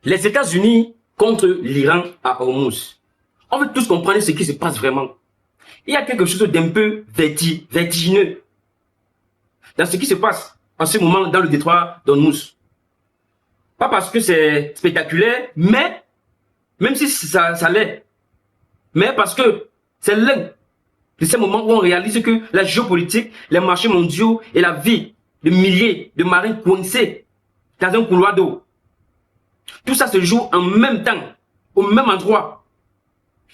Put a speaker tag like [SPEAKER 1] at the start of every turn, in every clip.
[SPEAKER 1] Les États-Unis contre l'Iran à Hormuz. On veut tous comprendre ce qui se passe vraiment. Il y a quelque chose d'un peu vertigineux dans ce qui se passe en ce moment dans le détroit d'Hormuz. Pas parce que c'est spectaculaire, mais, même si ça l'est, mais parce que c'est l'un de ces moments où on réalise que la géopolitique, les marchés mondiaux et la vie de milliers de marins coincés dans un couloir d'eau, tout ça se joue en même temps, au même endroit,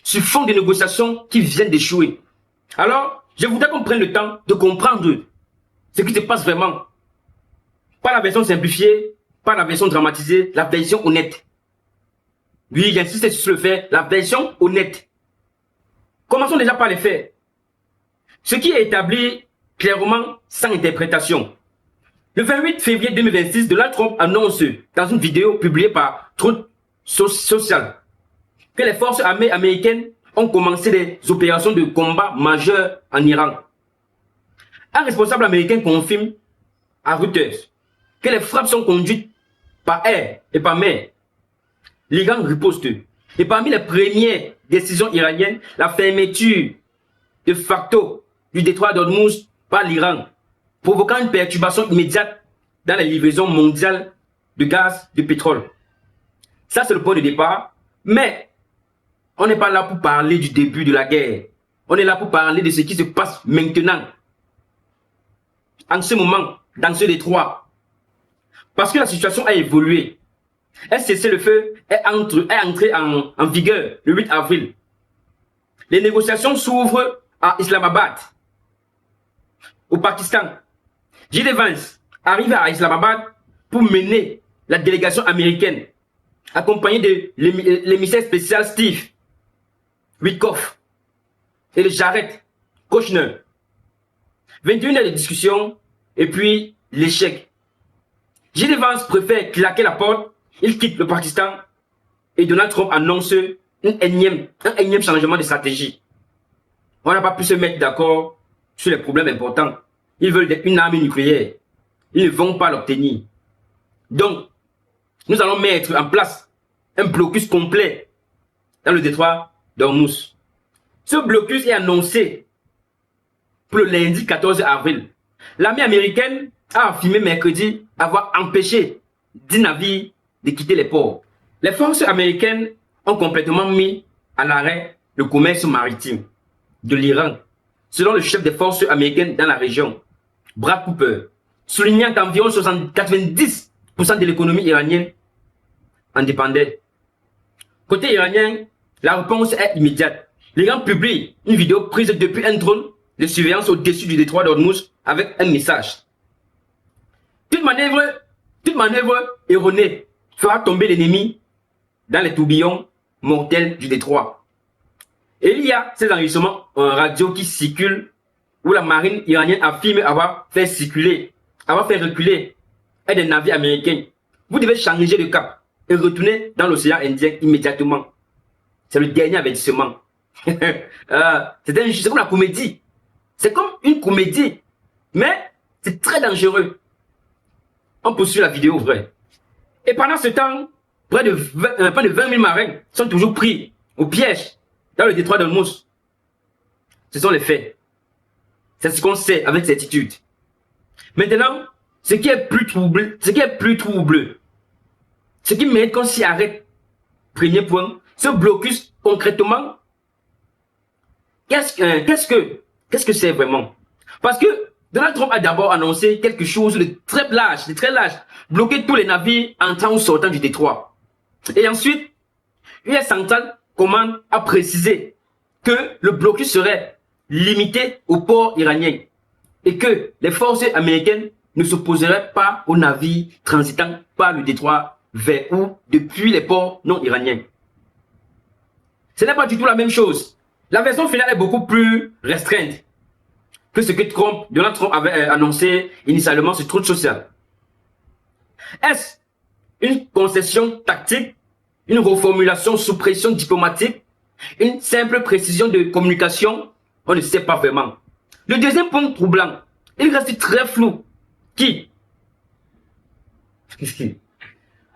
[SPEAKER 1] sur fond de négociations qui viennent d'échouer. Alors, je voudrais qu'on prenne le temps de comprendre ce qui se passe vraiment. Pas la version simplifiée, pas la version dramatisée, la version honnête. Oui, j'insiste sur le fait, la version honnête. Commençons déjà par les faits. Ce qui est établi clairement sans interprétation. Le 28 février 2026, Donald Trump annonce dans une vidéo publiée par Truth Social que les forces armées américaines ont commencé des opérations de combat majeures en Iran. Un responsable américain confirme à Reuters que les frappes sont conduites par air et par mer. L'Iran riposte. Et parmi les premières décisions iraniennes, la fermeture de facto du détroit d'Hormuz par l'Iran, provoquant une perturbation immédiate dans les livraisons mondiales de gaz, de pétrole. Ça, c'est le point de départ. Mais on n'est pas là pour parler du début de la guerre. On est là pour parler de ce qui se passe maintenant. En ce moment, dans ce détroit. Parce que la situation a évolué. Un cessez-le-feu est entré en vigueur le 8 avril. Les négociations s'ouvrent à Islamabad, au Pakistan. J.D. Vance arrive à Islamabad pour mener la délégation américaine, accompagnée de l'émissaire spécial Steve Witkoff et de Jared Kushner. 21 heures de discussion et puis l'échec. J.D. Vance préfère claquer la porte, il quitte le Pakistan et Donald Trump annonce un énième changement de stratégie. On n'a pas pu se mettre d'accord sur les problèmes importants. Ils veulent une arme nucléaire. Ils ne vont pas l'obtenir. Donc, nous allons mettre en place un blocus complet dans le détroit d'Hormuz. Ce blocus est annoncé pour le lundi 14 avril. L'armée américaine a affirmé mercredi avoir empêché 10 navires de quitter les ports. Les forces américaines ont complètement mis à l'arrêt le commerce maritime de l'Iran, selon le chef des forces américaines dans la région, Brad Cooper, soulignant qu'environ 90% de l'économie iranienne en dépendait. Côté iranien, la réponse est immédiate. L'Iran publie une vidéo prise depuis un drone de surveillance au-dessus du détroit d'Hormuz avec un message. Toute manœuvre erronée fera tomber l'ennemi dans les tourbillons mortels du détroit. Et il y a ces enregistrements en radio qui circulent où la marine iranienne affirme avoir fait reculer un des navires américains. Vous devez changer de cap et retourner dans l'océan Indien immédiatement. C'est le dernier avertissement. C'est comme la comédie. C'est comme une comédie. Mais c'est très dangereux. On poursuit la vidéo vraie. Et pendant ce temps, près de 20 000 marins sont toujours pris au piège dans le détroit d'Hormuz. Ce sont les faits. C'est ce qu'on sait avec certitude. Maintenant, ce qui est plus trouble, ce qui mérite qu'on s'y arrête, premier point, ce blocus, concrètement, qu'est-ce que c'est vraiment? Parce que Donald Trump a d'abord annoncé quelque chose de très large, bloquer tous les navires entrant ou sortant du détroit. Et ensuite, US Central Command a précisé que le blocus serait limité aux ports iraniens et que les forces américaines ne s'opposeraient pas aux navires transitant par le détroit vers ou depuis les ports non iraniens. Ce n'est pas du tout la même chose. La version finale est beaucoup plus restreinte que ce que Donald Trump avait annoncé initialement sur Truth Social. Est-ce une concession tactique, une reformulation sous pression diplomatique, une simple précision de communication? On ne sait pas vraiment. Le deuxième point troublant, il reste très flou. Qui?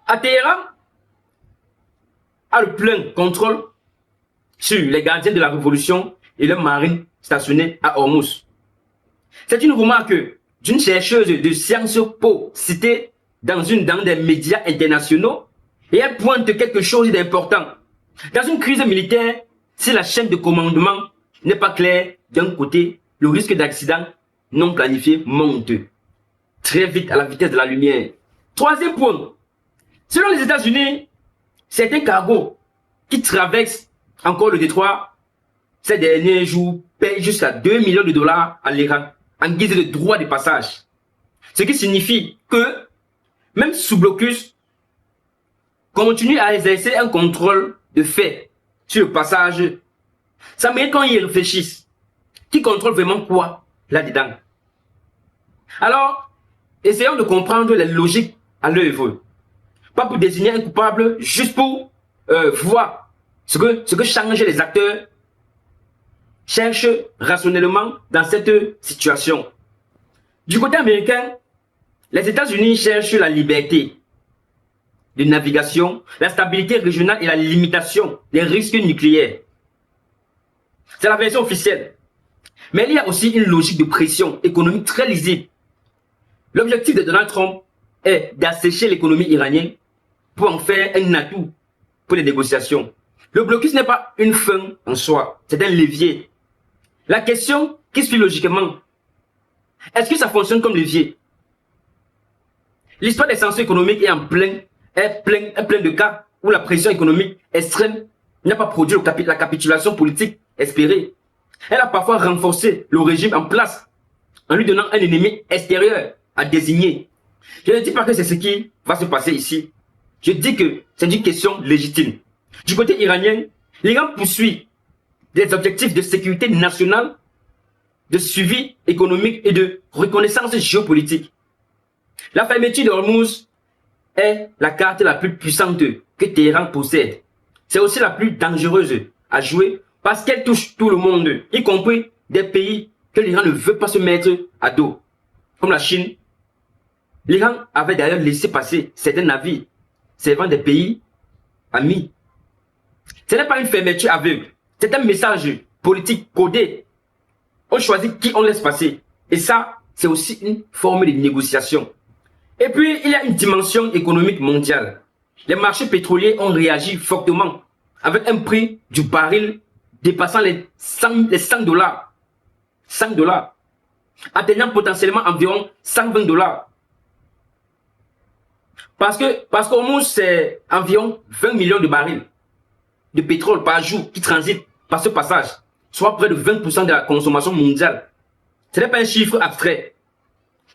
[SPEAKER 1] À Téhéran, a le plein contrôle sur les gardiens de la révolution et leurs marines stationnés à Hormuz. C'est une remarque d'une chercheuse de Sciences Po citée dans des médias internationaux et elle pointe quelque chose d'important. Dans une crise militaire, si la chaîne de commandement n'est pas claire d'un côté, le risque d'accident non planifié monte très vite à la vitesse de la lumière. Troisième point, selon les États-Unis, certains cargos qui traversent encore le détroit ces derniers jours payent jusqu'à 2 millions de dollars à l'Iran en guise de droit de passage. Ce qui signifie que, même sous blocus, continue à exercer un contrôle de fait sur le passage. Ça mérite qu'on y réfléchisse. Qui contrôle vraiment quoi là-dedans? Alors, essayons de comprendre les logiques à l'œuvre. Pas pour désigner un coupable, juste pour voir ce que changent les acteurs cherchent rationnellement dans cette situation. Du côté américain, les États-Unis cherchent la liberté de navigation, la stabilité régionale et la limitation des risques nucléaires. C'est la version officielle. Mais il y a aussi une logique de pression économique très lisible. L'objectif de Donald Trump est d'assécher l'économie iranienne pour en faire un atout pour les négociations. Le blocus n'est pas une fin en soi, c'est un levier. La question qui suit logiquement, est-ce que ça fonctionne comme levier? L'histoire des sanctions économiques est plein de cas où la pression économique extrême n'a pas produit la capitulation politique espérée. Elle a parfois renforcé le régime en place en lui donnant un ennemi extérieur à désigner. Je ne dis pas que c'est ce qui va se passer ici. Je dis que c'est une question légitime. Du côté iranien, l'Iran poursuit des objectifs de sécurité nationale, de suivi économique et de reconnaissance géopolitique. La fermeture d'Hormuz est la carte la plus puissante que Téhéran possède. C'est aussi la plus dangereuse à jouer parce qu'elle touche tout le monde, y compris des pays que l'Iran ne veut pas se mettre à dos, comme la Chine. L'Iran avait d'ailleurs laissé passer certains navires servant des pays amis. Ce n'est pas une fermeture aveugle, c'est un message politique codé. On choisit qui on laisse passer. Et ça, c'est aussi une forme de négociation. Et puis, il y a une dimension économique mondiale. Les marchés pétroliers ont réagi fortement avec un prix du baril dépassant les 100 dollars. 100 dollars. Atteignant potentiellement environ 120 dollars. Parce qu'au moins, c'est environ 20 millions de barils de pétrole par jour qui transitent par ce passage, soit près de 20% de la consommation mondiale. Ce n'est pas un chiffre abstrait.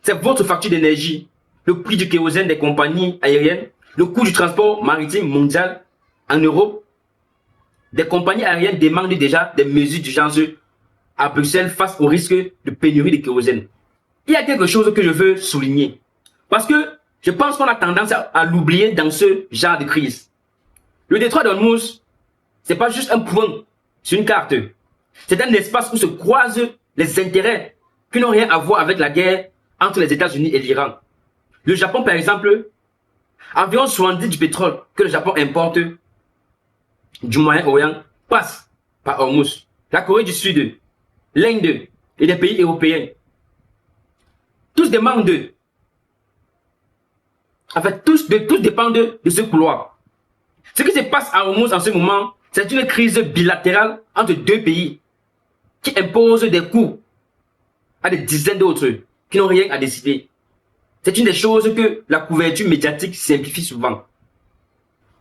[SPEAKER 1] C'est votre facture d'énergie, le prix du kérosène des compagnies aériennes, le coût du transport maritime mondial en Europe. Des compagnies aériennes demandent déjà des mesures d'urgence à Bruxelles face au risque de pénurie de kérosène. Il y a quelque chose que je veux souligner. Parce que je pense qu'on a tendance à l'oublier dans ce genre de crise. Le détroit d'Hormuz, c'est pas juste un point sur une carte. C'est un espace où se croisent les intérêts qui n'ont rien à voir avec la guerre entre les États-Unis et l'Iran. Le Japon, par exemple, environ 70 du pétrole que le Japon importe du Moyen-Orient passe par Hormuz. La Corée du Sud, l'Inde et les pays européens. Tous demandent tous dépendent de ce couloir. Ce qui se passe à Hormuz en ce moment, c'est une crise bilatérale entre deux pays qui imposent des coûts à des dizaines d'autres qui n'ont rien à décider. C'est une des choses que la couverture médiatique simplifie souvent.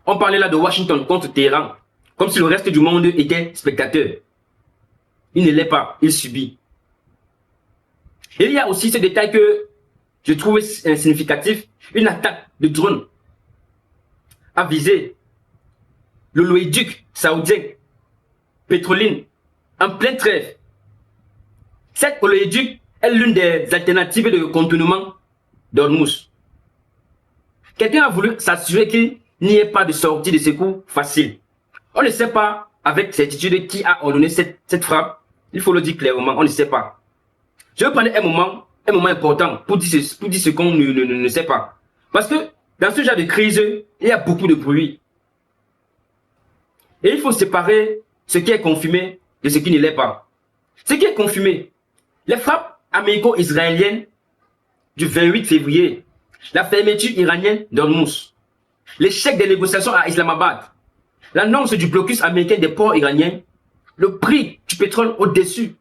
[SPEAKER 1] On parlait là de Washington contre Téhéran, comme si le reste du monde était spectateur. Il ne l'est pas, il subit. Et il y a aussi ce détail que je trouve significatif, une attaque de drone a visé l'oléoduc saoudien, Pétroline, en pleine trêve. Cet oléoduc est l'une des alternatives de contournement d'Hormuz. Quelqu'un a voulu s'assurer qu'il n'y ait pas de sortie de secours facile. On ne sait pas avec certitude qui a ordonné cette frappe. Il faut le dire clairement, on ne sait pas. Je vais prendre un moment important pour dire ce qu'on ne sait pas. Parce que dans ce genre de crise, il y a beaucoup de bruit. Et il faut séparer ce qui est confirmé de ce qui ne l'est pas. Ce qui est confirmé, les frappes américo-israéliennes du 28 février, la fermeture iranienne d'Hormuz, l'échec des négociations à Islamabad, l'annonce du blocus américain des ports iraniens, le prix du pétrole au-dessus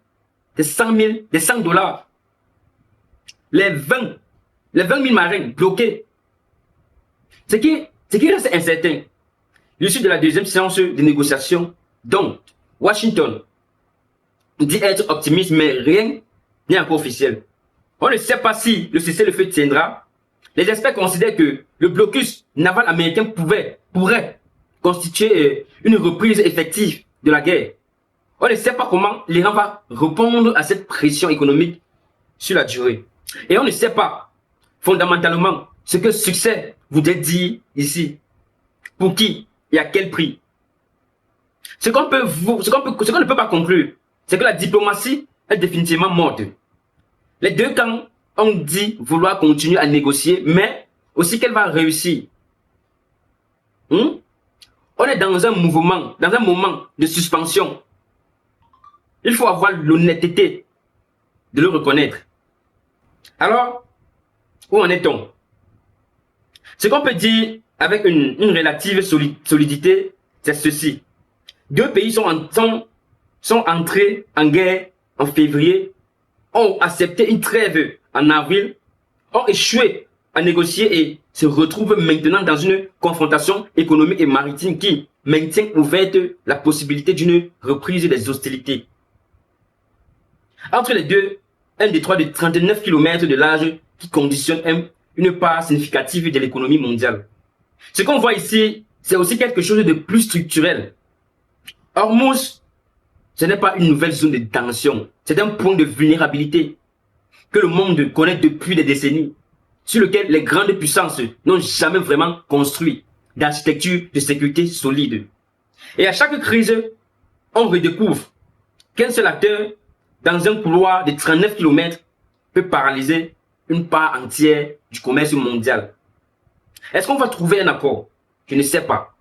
[SPEAKER 1] des 100 $, les 20 000 marins bloqués. Ce qui reste incertain, l'issue de la deuxième séance de négociation, dont Washington dit être optimiste, mais rien n'est encore officiel. On ne sait pas si le cessez-le-feu tiendra. Les experts considèrent que le blocus naval américain pourrait constituer une reprise effective de la guerre. On ne sait pas comment l'Iran va répondre à cette pression économique sur la durée. Et on ne sait pas fondamentalement ce que succès voudrait dire ici. Pour qui et à quel prix. Ce qu'on ne peut pas conclure, c'est que la diplomatie est définitivement morte. Les deux camps ont dit vouloir continuer à négocier, mais aussi qu'elle va réussir. On est dans un moment de suspension. Il faut avoir l'honnêteté de le reconnaître. Alors, où en est-on? Ce qu'on peut dire avec une relative solidité, c'est ceci. Deux pays sont entrés en guerre en février, ont accepté une trêve en avril, ont échoué à négocier et se retrouvent maintenant dans une confrontation économique et maritime qui maintient ouverte la possibilité d'une reprise des hostilités. Entre les deux, un détroit de 39 km de large qui conditionne une part significative de l'économie mondiale. Ce qu'on voit ici, c'est aussi quelque chose de plus structurel. Hormuz, ce n'est pas une nouvelle zone de tension, c'est un point de vulnérabilité que le monde connaît depuis des décennies, sur lequel les grandes puissances n'ont jamais vraiment construit d'architecture de sécurité solide. Et à chaque crise, on redécouvre qu'un seul acteur, dans un couloir de 39 km, peut paralyser une part entière du commerce mondial. Est-ce qu'on va trouver un accord? Je ne sais pas.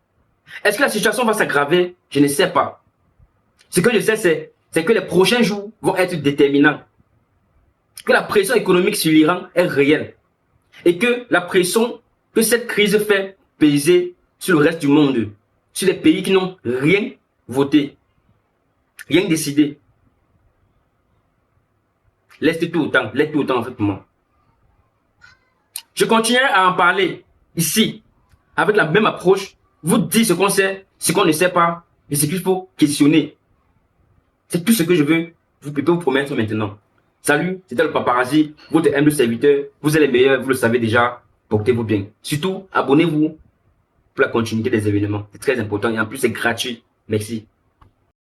[SPEAKER 1] Est-ce que la situation va s'aggraver? Je ne sais pas. Ce que je sais, c'est que les prochains jours vont être déterminants. Que la pression économique sur l'Iran est réelle. Et que la pression que cette crise fait peser sur le reste du monde, sur les pays qui n'ont rien voté, rien décidé. Laisse tout autant en fait pour moi. Je continuerai à en parler ici, avec la même approche, vous dire ce qu'on sait, ce qu'on ne sait pas, et ce qu'il faut questionner. C'est tout ce que je peux vous promettre maintenant. Salut, c'était le Paparazzi, votre humble serviteur. Vous êtes les meilleurs, vous le savez déjà. Portez-vous bien. Surtout, abonnez-vous pour la continuité des événements. C'est très important et en plus c'est gratuit. Merci.